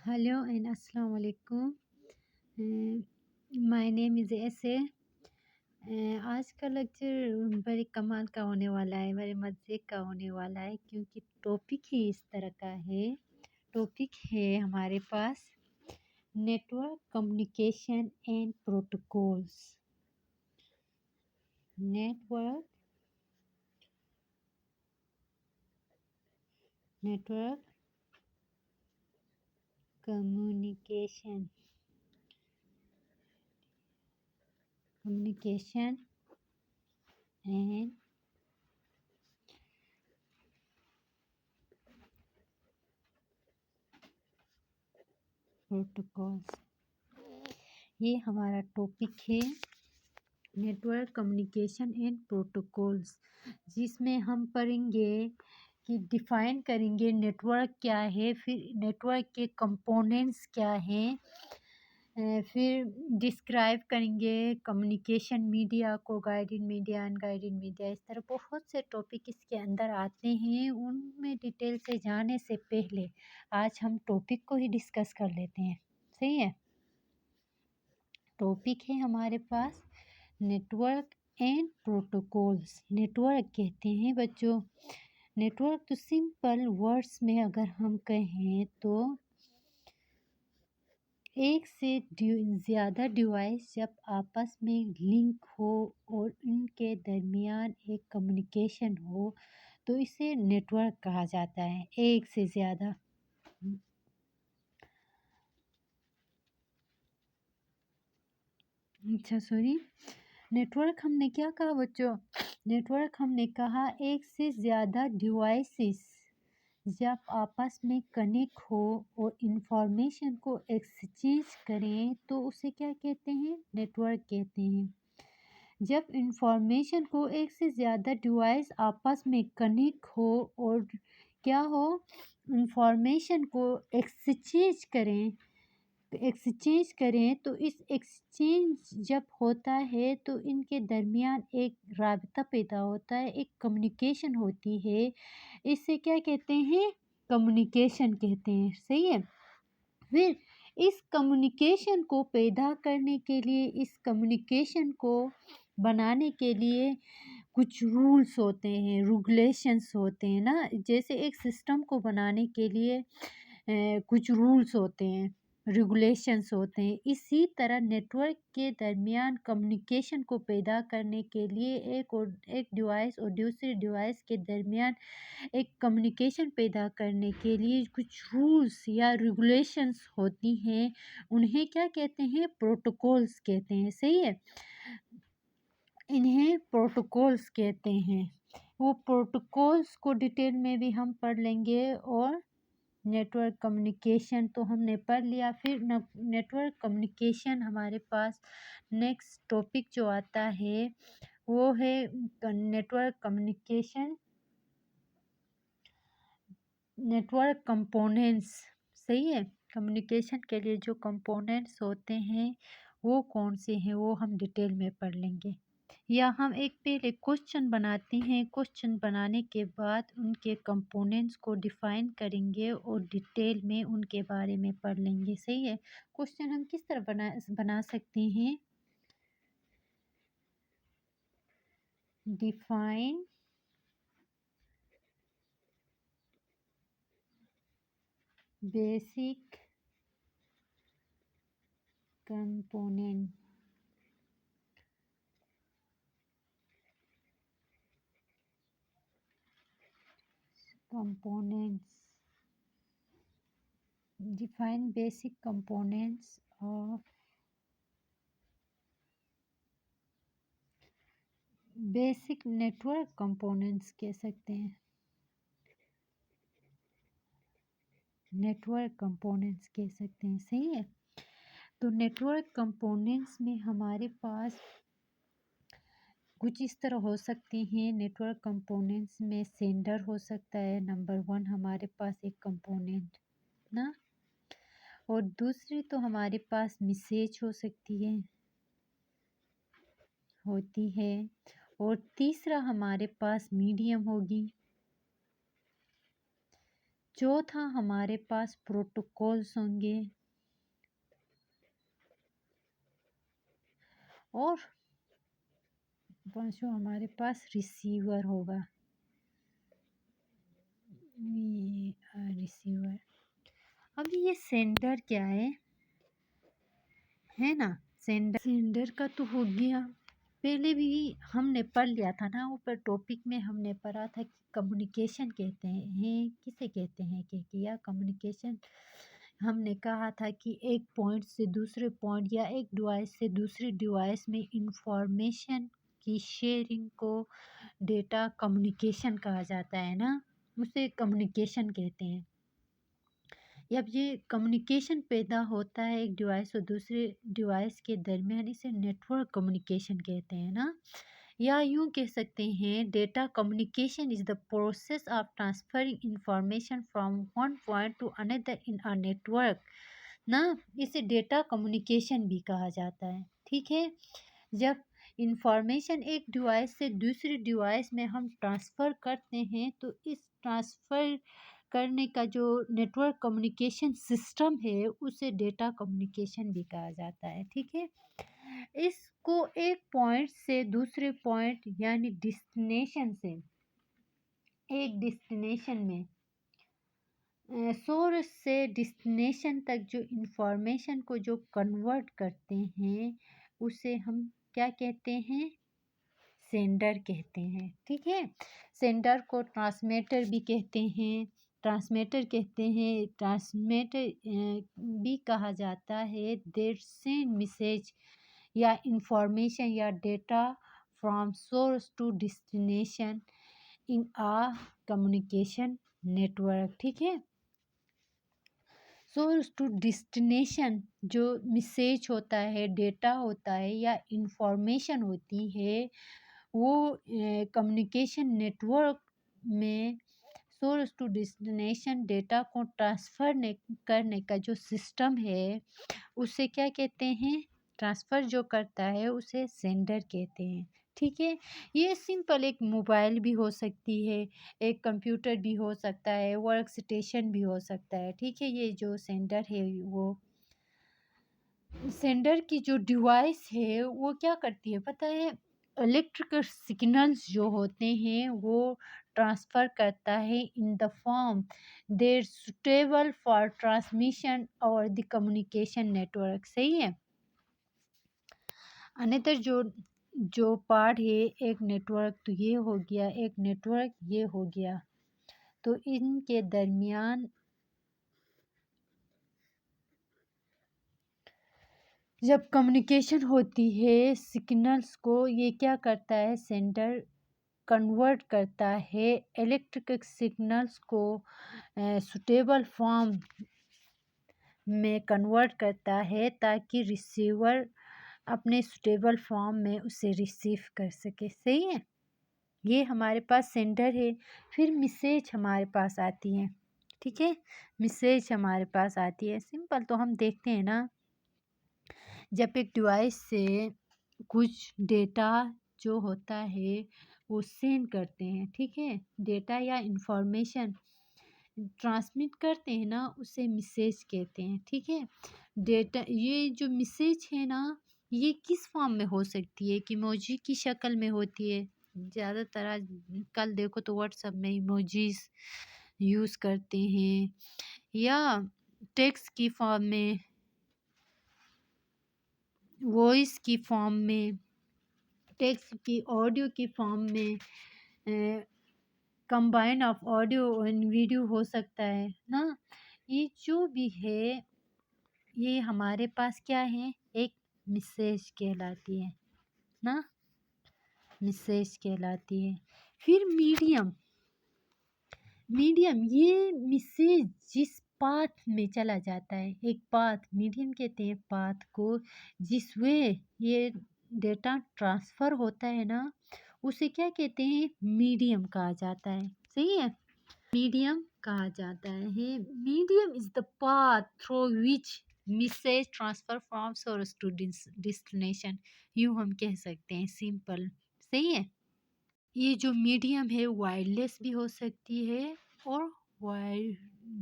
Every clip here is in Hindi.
Hello and Assalamu alaikum. My name is ऐसे आज का लेक्चर बड़े कमाल का होने वाला है, बड़े मज़े का होने वाला है क्योंकि टॉपिक ही इस तरह का है। टॉपिक है हमारे पास network communication and protocols. Network network communication communication and protocols, ये हमारा टॉपिक है नेटवर्क कम्युनिकेशन एंड प्रोटोकॉल्स, जिसमें हम पढ़ेंगे कि डिफ़ाइन करेंगे नेटवर्क क्या है, फिर नेटवर्क के कंपोनेंट्स क्या हैं, फिर डिस्क्राइब करेंगे कम्युनिकेशन मीडिया को, गाइडेड मीडिया, अनगाइडेड मीडिया। इस तरह बहुत से टॉपिक इसके अंदर आते हैं। उनमें डिटेल से जाने से पहले आज हम टॉपिक को ही डिस्कस कर लेते हैं। सही है। टॉपिक है हमारे पास नेटवर्क एंड प्रोटोकॉल्स। नेटवर्क कहते हैं बच्चों, नेटवर्क तो सिंपल वर्ड्स में अगर हम कहें तो एक से ज़्यादा डिवाइस जब आपस में लिंक हो और इनके दरमियान एक कम्युनिकेशन हो तो इसे नेटवर्क कहा जाता है। एक से ज़्यादा। अच्छा सॉरी, नेटवर्क हमने क्या कहा बच्चों? नेटवर्क हमने कहा एक से ज़्यादा डिवाइसेस जब आपस में कनेक्ट हो और इंफॉर्मेशन को एक्सचेंज करें तो उसे क्या कहते हैं? नेटवर्क कहते हैं। जब इंफॉर्मेशन को एक से ज़्यादा डिवाइस आपस में कनेक्ट हो और क्या हो, इंफॉर्मेशन को एक्सचेंज करें तो इस एक्सचेंज जब होता है तो इनके दरमियान एक राबता पैदा होता है, एक कम्युनिकेशन होती है। इसे क्या कहते हैं? कम्युनिकेशन कहते हैं। सही है। फिर इस कम्युनिकेशन को पैदा करने के लिए, इस कम्युनिकेशन को बनाने के लिए कुछ रूल्स होते हैं, रेगुलेशंस होते हैं ना। जैसे एक सिस्टम को बनाने के लिए कुछ रूल्स होते हैं, रेगुलेशंस होते हैं। इसी तरह नेटवर्क के दरमियान कम्युनिकेशन को पैदा करने के लिए एक डिवाइस और दूसरे डिवाइस के दरमियान एक कम्युनिकेशन पैदा करने के लिए कुछ रूल्स या रेगुलेशंस होती हैं। उन्हें क्या कहते हैं? प्रोटोकॉल्स कहते हैं। सही है। इन्हें प्रोटोकॉल्स कहते हैं। वो प्रोटोकॉल्स को डिटेल में भी हम पढ़ लेंगे। और नेटवर्क कम्युनिकेशन तो हमने पढ़ लिया। फिर नेटवर्क कम्युनिकेशन हमारे पास नेक्स्ट टॉपिक जो आता है वो है नेटवर्क कम्युनिकेशन, नेटवर्क कंपोनेंट्स। सही है। कम्युनिकेशन के लिए जो कंपोनेंट्स होते हैं वो कौन से हैं वो हम डिटेल में पढ़ लेंगे। या हम एक पहले क्वेश्चन बनाते हैं, क्वेश्चन बनाने के बाद उनके कंपोनेंट्स को डिफाइन करेंगे और डिटेल में उनके बारे में पढ़ लेंगे। सही है। क्वेश्चन हम किस तरह बना सकते हैं? Define basic component components define basic components of basic network components कह सकते हैं। नेटवर्क कंपोनेंट्स कह सकते हैं। सही है। तो नेटवर्क कंपोनेंट्स में हमारे पास कुछ इस तरह हो सकते हैं। नेटवर्क कंपोनेंट्स में सेंडर हो सकता है, नंबर 1 हमारे पास एक कंपोनेंट ना। और दूसरी तो हमारे पास मैसेज हो सकती है, होती है। और तीसरा हमारे पास मीडियम होगी। चौथा हमारे पास प्रोटोकॉल्स होंगे, और पांचवा हमारे पास रिसीवर होगा। रिसीवर। अब ये सेंडर क्या है ना, सेंडर का तो हो गया। पहले भी हमने पढ़ लिया था ना, ऊपर टॉपिक में हमने पढ़ा था कि कम्युनिकेशन कहते हैं, किसे कहते हैं कि या कम्युनिकेशन हमने कहा था कि एक पॉइंट से दूसरे पॉइंट या एक डिवाइस से दूसरे डिवाइस में इंफॉर्मेशन की शेयरिंग को डेटा कम्युनिकेशन कहा जाता है ना, उसे कम्युनिकेशन कहते हैं। जब ये कम्युनिकेशन पैदा होता है एक डिवाइस और दूसरे डिवाइस के दरमियान, इसे नेटवर्क कम्युनिकेशन कहते हैं ना, या यूं कह सकते हैं data communication is the process of transferring information from one point two another in a network ना, इसे डेटा कम्युनिकेशन भी कहा जाता है। ठीक है, जब इंफॉर्मेशन एक डिवाइस से दूसरे डिवाइस में हम ट्रांसफ़र करते हैं तो इस ट्रांसफ़र करने का जो नेटवर्क कम्युनिकेशन सिस्टम है उसे डेटा कम्युनिकेशन भी कहा जाता है। ठीक है, इसको एक पॉइंट से दूसरे पॉइंट यानी डेस्टिनेशन से एक डेस्टिनेशन में सोर्स से डेस्टिनेशन तक जो इंफॉर्मेशन को जो कन्वर्ट करते हैं उसे हम क्या कहते हैं, सेंडर कहते हैं। ठीक है, सेंडर को ट्रांसमीटर भी कहते हैं, ट्रांसमीटर भी कहा जाता है। देर सेंड मैसेज या इंफॉर्मेशन या data from source to destination in a communication network. ठीक है, सोर्स टू डेस्टिनेशन जो मैसेज होता है, डेटा होता है या इंफॉर्मेशन होती है, वो कम्युनिकेशन नेटवर्क में सोर्स टू डेस्टिनेशन डेटा को ट्रांसफ़र करने का जो सिस्टम है उसे क्या कहते हैं, ट्रांसफ़र जो करता है उसे सेंडर कहते हैं। ठीक है, ये सिंपल एक मोबाइल भी हो सकती है, एक कंप्यूटर भी हो सकता है, वर्क स्टेशन भी हो सकता है। ठीक है, ये जो सेंडर है वो सेंडर की जो डिवाइस है वो क्या करती है पता है, इलेक्ट्रिकल सिग्नल्स जो होते हैं वो ट्रांसफ़र करता है in the form there suitable for transmission और द कम्युनिकेशन नेटवर्क। सही है, अनदर जो पार्ट है एक नेटवर्क, तो ये हो गया एक नेटवर्क, ये हो गया, तो इनके दरमियान जब कम्युनिकेशन होती है सिग्नल्स को ये क्या करता है, सेंडर कन्वर्ट करता है इलेक्ट्रिकल सिग्नल्स को सुटेबल फॉर्म में कन्वर्ट करता है ताकि रिसीवर अपने सुटेबल फॉर्म में उसे रिसीव कर सके। सही है, ये हमारे पास सेंडर है। फिर मैसेज हमारे पास आती है। ठीक है, मैसेज हमारे पास आती है, सिंपल तो हम देखते हैं ना, जब एक डिवाइस से कुछ डेटा जो होता है वो सेंड करते हैं, ठीक है, डेटा या इंफॉर्मेशन ट्रांसमिट करते हैं ना उसे मैसेज कहते हैं। ठीक है, डेटा ये जो मैसेज है ना ये किस फॉर्म में हो सकती है, कि इमोजी की शक्ल में होती है, ज़्यादातर आज कल देखो तो व्हाट्सएप में इमोजीज यूज़ करते हैं, या टेक्स्ट की फॉर्म में, वॉइस की फॉर्म में, टेक्स्ट की ऑडियो की फॉर्म में, combine of audio and video हो सकता है ना। ये जो भी है ये हमारे पास क्या है, एक मैसेज कहलाती है ना, मैसेज कहलाती है। फिर मीडियम, ये मैसेज जिस पाथ में चला जाता है, एक पाथ, मीडियम कहते हैं पाथ को, जिस वे ये डेटा ट्रांसफ़र होता है ना उसे क्या कहते हैं, मीडियम कहा जाता है। सही है, मीडियम कहा जाता है। Medium is the path through which message transfer from source to destination, यूँ हम कह सकते हैं सिंपल। सही है, ये जो मीडियम है वायरलेस भी हो सकती है और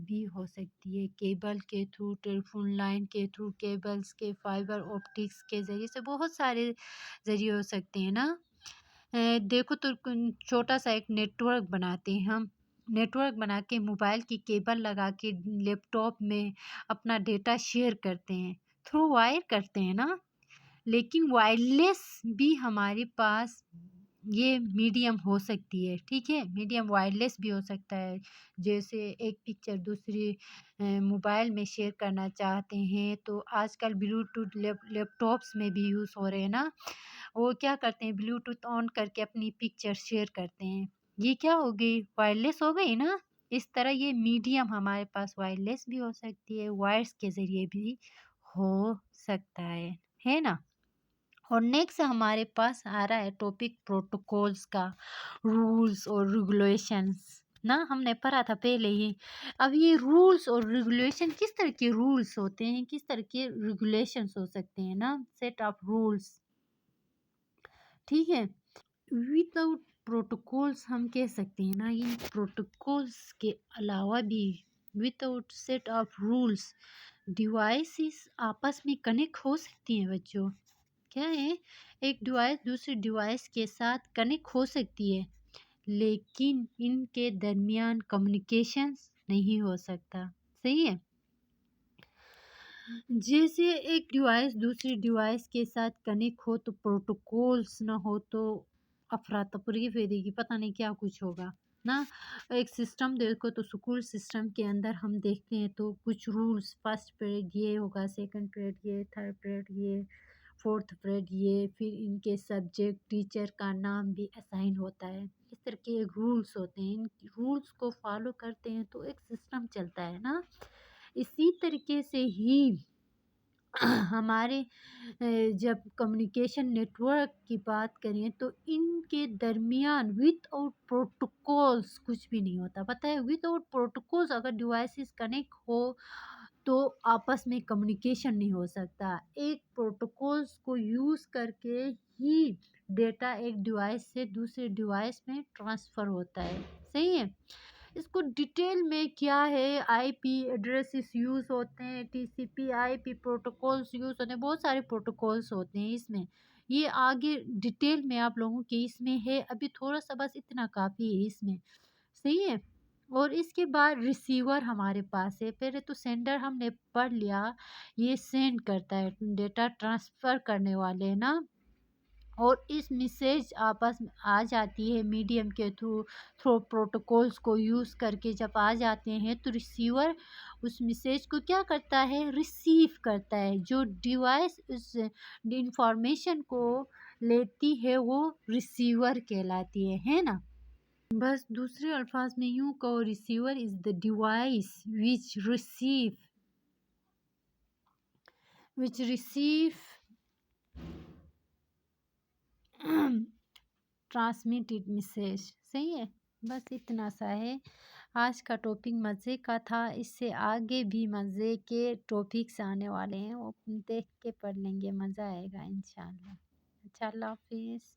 भी हो सकती है, केबल के थ्रू, टेलीफ़ोन लाइन के थ्रू, केबल्स के, फाइबर ऑप्टिक्स के ज़रिए से बहुत सारे ज़रिए हो सकते हैं ना। देखो तो छोटा-सा एक नेटवर्क बनाते हैं हम, नेटवर्क बना के मोबाइल की केबल लगा के लैपटॉप में अपना डेटा शेयर करते हैं, थ्रू वायर करते हैं ना। लेकिन वायरलेस भी हमारे पास ये मीडियम हो सकती है, ठीक है? मीडियम वायरलेस भी हो सकता है। जैसे एक पिक्चर दूसरी मोबाइल में शेयर करना चाहते हैं तो आजकल ब्लूटूथ लैपटॉप्स में भी यूज़ हो रहे हैं ना। वो क्या करते हैं, ब्लूटूथ ऑन करके अपनी पिक्चर शेयर करते हैं। ये क्या हो गई, वायरलेस हो गई ना। इस तरह ये मीडियम हमारे पास वायरलेस भी हो सकती है, वायर्स के ज़रिए भी हो सकता है ना? और नेक्स्ट हमारे पास आ रहा है टॉपिक प्रोटोकॉल्स का, रूल्स और रेगुलेशंस ना, हमने पढ़ा था पहले ही। अब ये रूल्स और रेगुलेशन किस तरह के रूल्स होते हैं, किस तरह के रेगुलेशंस हो सकते हैं ना, सेट ऑफ रूल्स, ठीक है। विदाउट प्रोटोकॉल्स हम कह सकते हैं ना, इन प्रोटोकॉल्स के अलावा भी without set of rules devices आपस में कनेक्ट हो सकती हैं बच्चों। क्या है, एक डिवाइस दूसरे डिवाइस के साथ कनेक्ट हो सकती है, लेकिन इनके दरमियान कम्युनिकेशंस नहीं हो सकता, सही है। जैसे एक डिवाइस दूसरी डिवाइस के साथ कनेक्ट हो तो प्रोटोकॉल्स ना हो तो अफरा तफरी फैलेगी, पता नहीं क्या कुछ होगा ना। एक सिस्टम देखो तो स्कूल सिस्टम के अंदर हम देखते हैं तो कुछ रूल्स, फर्स्ट पीरियड ये होगा, सेकंड पीरियड ये, थर्ड पीरियड ये, फोर्थ पीरियड ये, फिर इनके सब्जेक्ट टीचर का नाम भी असाइन होता है। इस तरह के रूल्स होते हैं, इन रूल्स को फॉलो करते हैं तो एक सिस्टम चलता है ना। इसी तरीके से ही हमारे जब कम्युनिकेशन नेटवर्क की बात करें तो इनके दरमियान विदाउट प्रोटोकॉल्स कुछ भी नहीं होता, पता है। विदाउट प्रोटोकॉल्स अगर डिवाइसेस कनेक्ट हो तो आपस में कम्युनिकेशन नहीं हो सकता। एक प्रोटोकॉल्स को यूज़ करके ही डेटा एक डिवाइस से दूसरे डिवाइस में ट्रांसफ़र होता है, सही है। इसको डिटेल में क्या है, आईपी एड्रेसेस यूज़ होते हैं, टीसीपी आईपी प्रोटोकॉल्स यूज़ होते हैं, बहुत सारे प्रोटोकॉल्स होते हैं इसमें। ये आगे डिटेल में आप लोगों के इसमें है, अभी थोड़ा-सा बस इतना काफ़ी है इसमें, सही है। और इसके बाद रिसीवर हमारे पास है, पहले तो सेंडर हमने पढ़ लिया, ये सेंड करता है, डेटा ट्रांसफ़र करने वाले ना। और इस मैसेज आपस में आ जाती है मीडियम के थ्रू, थ्रू प्रोटोकॉल्स को यूज़ करके जब आ जाते हैं तो रिसीवर उस मैसेज को क्या करता है, रिसीव करता है। जो डिवाइस उस इंफॉर्मेशन को लेती है वो रिसीवर कहलाती है ना। बस दूसरे अल्फाज में यूँ कहो, receiver is the device which receive transmitted message, सही है। बस इतना सा है। आज का टॉपिक मज़े का था, इससे आगे भी मज़े के टॉपिक्स आने वाले हैं, वो देख के पढ़ लेंगे, मज़ा आएगा इंशाल्लाह। अच्छा, अल्लाह हाफ़िज़।